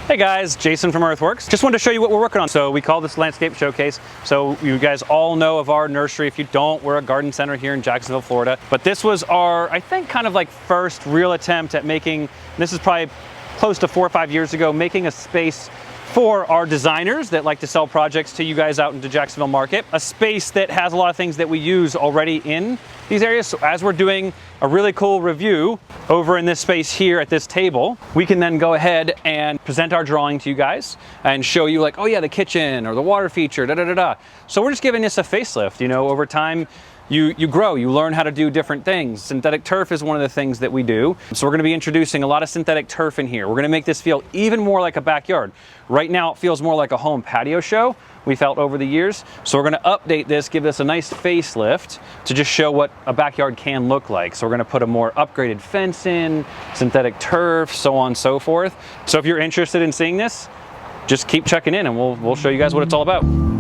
Hey guys, Jason from Earthworks. Just wanted to show you what we're working on. So we call this landscape showcase. So you guys all know of our nursery. If you don't, we're a garden center here in Jacksonville, Florida. But this was our, I think, kind of like first real attempt at making, this is probably close to 4 or 5 years ago, making a space for our designers that like to sell projects to you guys out into Jacksonville market. A space that has a lot of things that we use already in these areas. So as we're doing a really cool review over in this space here at this table, we can then go ahead and present our drawing to you guys and show you like, oh yeah, the kitchen or the water feature, da da da da. So we're just giving this a facelift. You know, over time, you grow, you learn how to do different things. Synthetic turf is one of the things that we do. So we're gonna be introducing a lot of synthetic turf in here. We're gonna make this feel even more like a backyard. Right now it feels more like a home patio show, we felt over the years. So we're gonna update this, give this a nice facelift to just show what a backyard can look like. So we're gonna put a more upgraded fence in, synthetic turf, so on and so forth. So if you're interested in seeing this, just keep checking in and we'll show you guys what it's all about.